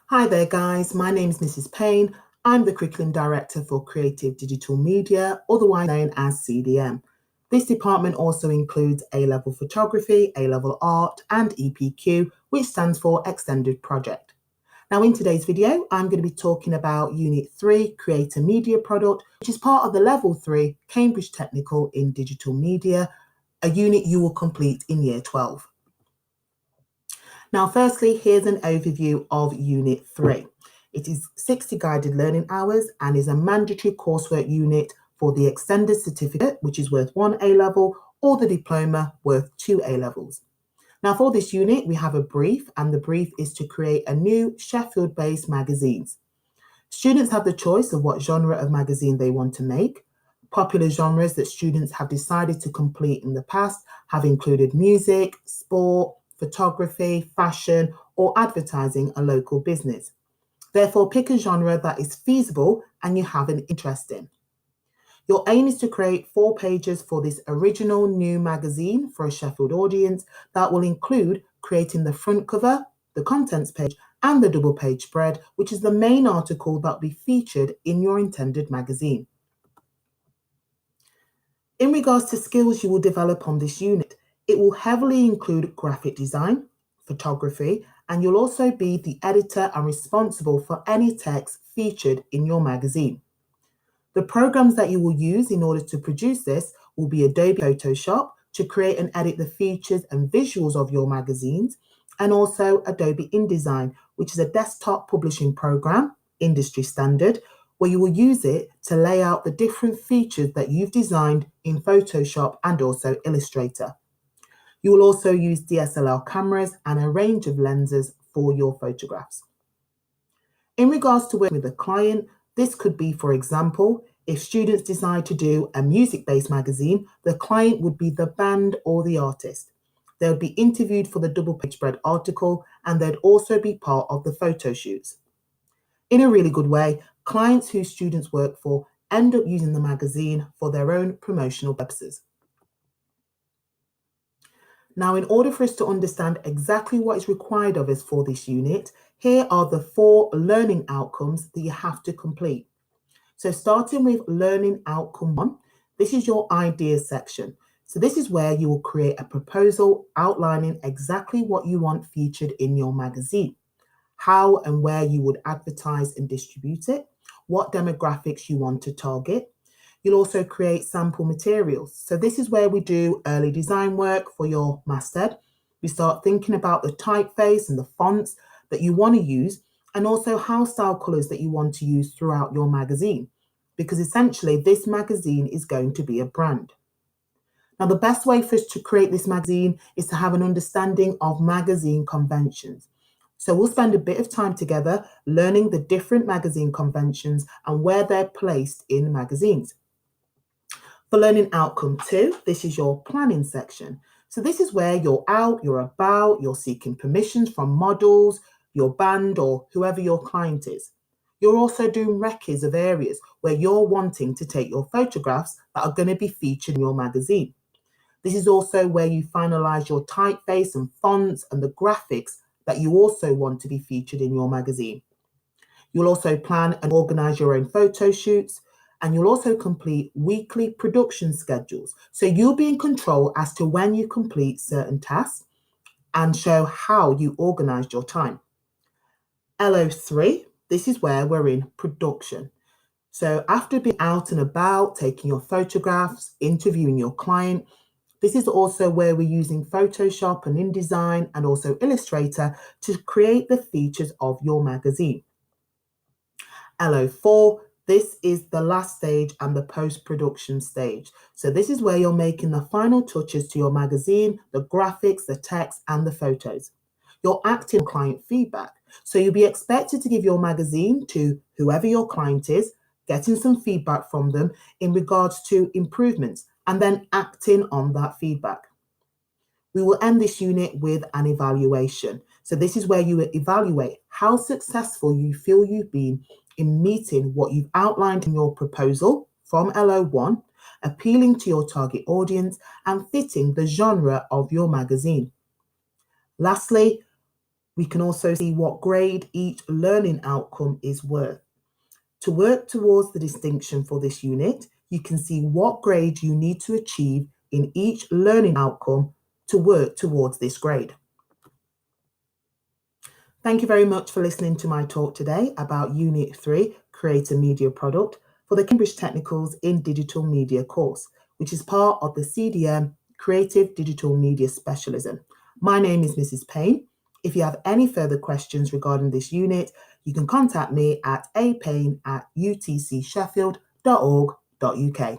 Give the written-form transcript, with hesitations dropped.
Hi there, guys. My name is Mrs. Payne. I'm the Curriculum Director for Creative Digital Media, otherwise known as CDM. This department also includes A-Level Photography, A-Level Art, and EPQ, which stands for Extended Project. Now, in today's video, I'm going to be talking about Unit 3, Create a Media Product, which is part of the Level 3 Cambridge Technical in Digital Media, a unit you will complete in Year 12. Now, firstly, here's an overview of Unit 3. It is 60 guided learning hours and is a mandatory coursework unit for the extended certificate, which is worth 1 A-level, or the diploma worth 2 A-levels. Now, for this unit, we have a brief, and the brief is to create a new Sheffield-based magazines. Students have the choice of what genre of magazine they want to make. Popular genres that students have decided to complete in the past have included music, sport, photography, fashion, or advertising a local business. Therefore, pick a genre that is feasible and you have an interest in. Your aim is to create 4 pages for this original new magazine for a Sheffield audience that will include creating the front cover, the contents page, and the double page spread, which is the main article that will be featured in your intended magazine. In regards to skills you will develop on this unit, it will heavily include graphic design, photography, and you'll also be the editor and responsible for any text featured in your magazine. The programs that you will use in order to produce this will be Adobe Photoshop to create and edit the features and visuals of your magazines, and also Adobe InDesign, which is a desktop publishing program, industry standard, where you will use it to lay out the different features that you've designed in Photoshop and also Illustrator. You will also use DSLR cameras and a range of lenses for your photographs. In regards to working with a client, this could be, for example, if students decide to do a music-based magazine, the client would be the band or the artist. They would be interviewed for the double page spread article, and they'd also be part of the photo shoots. In a really good way, clients who students work for end up using the magazine for their own promotional purposes. Now, in order for us to understand exactly what is required of us for this unit, here are the 4 learning outcomes that you have to complete. So starting with learning outcome 1, this is your ideas section. So this is where you will create a proposal outlining exactly what you want featured in your magazine, how and where you would advertise and distribute it, what demographics you want to target. You'll also create sample materials. So this is where we do early design work for your masthead. We start thinking about the typeface and the fonts that you want to use, and also house style colours that you want to use throughout your magazine, because essentially this magazine is going to be a brand. Now, the best way for us to create this magazine is to have an understanding of magazine conventions. So we'll spend a bit of time together learning the different magazine conventions and where they're placed in magazines. For learning outcome 2, this is your planning section. So this is where you're out, you're about, you're seeking permissions from models, your band, or whoever your client is. You're also doing recce's of areas where you're wanting to take your photographs that are going to be featured in your magazine. This is also where you finalize your typeface and fonts and the graphics that you also want to be featured in your magazine. You'll also plan and organize your own photo shoots, and you'll also complete weekly production schedules. So you'll be in control as to when you complete certain tasks and show how you organized your time. LO3, this is where we're in production. So after being out and about, taking your photographs, interviewing your client, this is also where we're using Photoshop and InDesign and also Illustrator to create the features of your magazine. LO4, this is the last stage and the post-production stage. So this is where you're making the final touches to your magazine, the graphics, the text, and the photos. You're acting on client feedback. So you'll be expected to give your magazine to whoever your client is, getting some feedback from them in regards to improvements, and then acting on that feedback. We will end this unit with an evaluation. So this is where you evaluate how successful you feel you've been in meeting what you've outlined in your proposal from LO1, appealing to your target audience and fitting the genre of your magazine. Lastly, We can also see what grade each learning outcome is worth. To work towards the distinction for this unit, you can see what grade you need to achieve in each learning outcome to work towards this grade. Thank you very much for listening to my talk today about Unit 3, Create a Media Product, for the Cambridge Technicals in Digital Media course, which is part of the CDM Creative Digital Media Specialism. My name is Mrs. Payne. If you have any further questions regarding this unit, you can contact me at apayne@utcsheffield.org.uk.